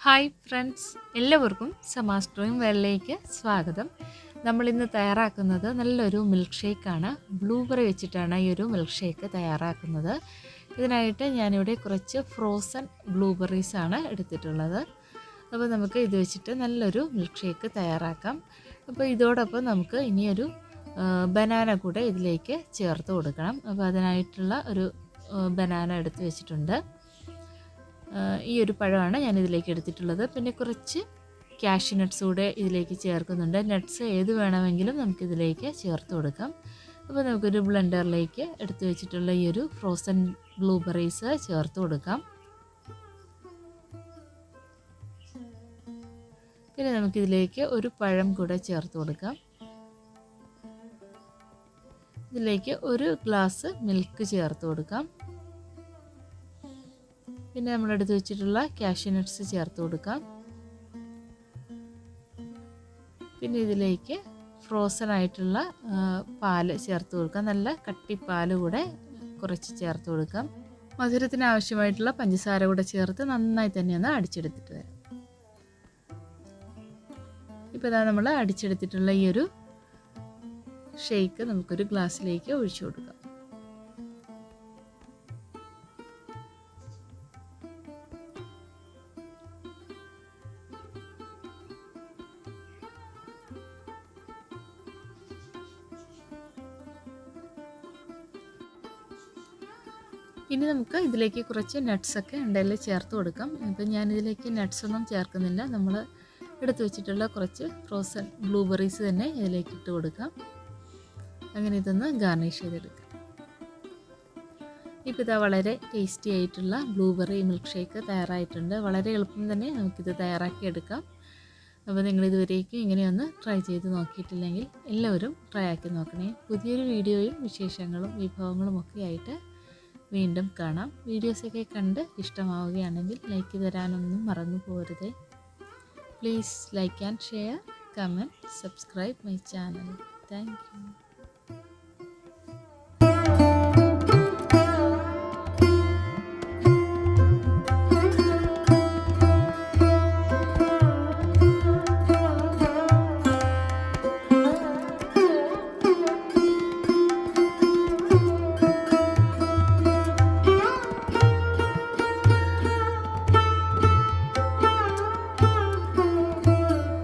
Hi friends, എല്ലാവർക്കും സമാസ് drawing വേൾഡിലേക്ക് സ്വാഗതം. നമ്മളിന്ന് തയ്യാറാക്കുന്നത് നല്ലൊരു മിൽക്ക് ഷേക്കാണ്. ബ്ലൂബെറി വെച്ചിട്ടാണ് ഈ ഒരു മിൽക്ക് ഷേക്ക് തയ്യാറാക്കുന്നത്. ഇതിനായിട്ട് ഞാനിവിടെ കുറച്ച് ഫ്രോസൺ ബ്ലൂബെറീസാണ് എടുത്തിട്ടുള്ളത്. അപ്പോൾ നമുക്ക് ഇത് വെച്ചിട്ട് നല്ലൊരു മിൽക്ക് ഷേക്ക് തയ്യാറാക്കാം. അപ്പോൾ ഇതോടൊപ്പം നമുക്ക് ഇനിയൊരു ബനാന കൂടെ ഇതിലേക്ക് ചേർത്ത് കൊടുക്കണം. അപ്പോൾ അതിനായിട്ടുള്ള ഒരു ബനാന എടുത്ത് വെച്ചിട്ടുണ്ട്. ഈ ഒരു പഴമാണ് ഞാനിതിലേക്ക് എടുത്തിട്ടുള്ളത്. പിന്നെ കുറച്ച് കാഷ്യൂ നട്ട്സ് കൂടെ ഇതിലേക്ക് ചേർക്കുന്നുണ്ട്. നട്ട്സ് ഏത് വേണമെങ്കിലും നമുക്കിതിലേക്ക് ചേർത്ത് കൊടുക്കാം. അപ്പോൾ നമുക്കൊരു ബ്ലെൻഡറിലേക്ക് എടുത്തു വെച്ചിട്ടുള്ള ഈ ഒരു ഫ്രോസൺ ബ്ലൂബെറീസ് ചേർത്ത് കൊടുക്കാം. പിന്നെ നമുക്കിതിലേക്ക് ഒരു പഴം കൂടെ ചേർത്ത് കൊടുക്കാം. ഇതിലേക്ക് ഒരു ഗ്ലാസ് മിൽക്ക് ചേർത്ത് കൊടുക്കാം. പിന്നെ നമ്മളെടുത്ത് വെച്ചിട്ടുള്ള കാഷ്യൂ നട്ട്സ് ചേർത്ത് കൊടുക്കാം. പിന്നെ ഇതിലേക്ക് ഫ്രോസൺ ആയിട്ടുള്ള പാല് ചേർത്ത് കൊടുക്കാം. നല്ല കട്ടിപ്പാൽ കൂടെ കുറച്ച് ചേർത്ത് കൊടുക്കാം. മധുരത്തിന് ആവശ്യമായിട്ടുള്ള പഞ്ചസാര കൂടെ ചേർത്ത് നന്നായി തന്നെ ഒന്ന് അടിച്ചെടുത്തിട്ട് വരാം. ഇപ്പോൾ ഇതാ നമ്മൾ അടിച്ചെടുത്തിട്ടുള്ള ഈ ഒരു ഷേക്ക് നമുക്കൊരു ഗ്ലാസ്സിലേക്ക് ഒഴിച്ചു കൊടുക്കാം. ഇനി നമുക്ക് ഇതിലേക്ക് കുറച്ച് നട്ട്സൊക്കെ ഉണ്ടെങ്കിൽ ചേർത്ത് കൊടുക്കാം. ഇപ്പം ഞാനിതിലേക്ക് നട്ട്സൊന്നും ചേർക്കുന്നില്ല. നമ്മൾ എടുത്തു വെച്ചിട്ടുള്ള കുറച്ച് ഫ്രോസൺ ബ്ലൂബെറീസ് തന്നെ ഇതിലേക്ക് ഇട്ട് കൊടുക്കാം. അങ്ങനെ ഇതൊന്ന് ഗാർണിഷ് ചെയ്തെടുക്കാം. ഇപ്പോൾ ഇതാ വളരെ ടേസ്റ്റി ആയിട്ടുള്ള ബ്ലൂബെറി മിൽക്ക് ഷേക്ക് തയ്യാറായിട്ടുണ്ട്. വളരെ എളുപ്പം തന്നെ നമുക്കിത് തയ്യാറാക്കിയെടുക്കാം. അപ്പോൾ നിങ്ങളിതുവരേക്കും ഇങ്ങനെയൊന്ന് ട്രൈ ചെയ്ത് നോക്കിയിട്ടില്ലെങ്കിൽ എല്ലാവരും ട്രൈ ആക്കി നോക്കണേ. പുതിയൊരു വീഡിയോയും വിശേഷങ്ങളും വിഭവങ്ങളും ഒക്കെ ആയിട്ട് വീണ്ടും കാണാം. വീഡിയോസൊക്കെ കണ്ട് ഇഷ്ടമാവുകയാണെങ്കിൽ ലൈക്ക് തരാനൊന്നും മറന്നു പോകരുതേ. Please like and share, comment, subscribe my channel. Thank U.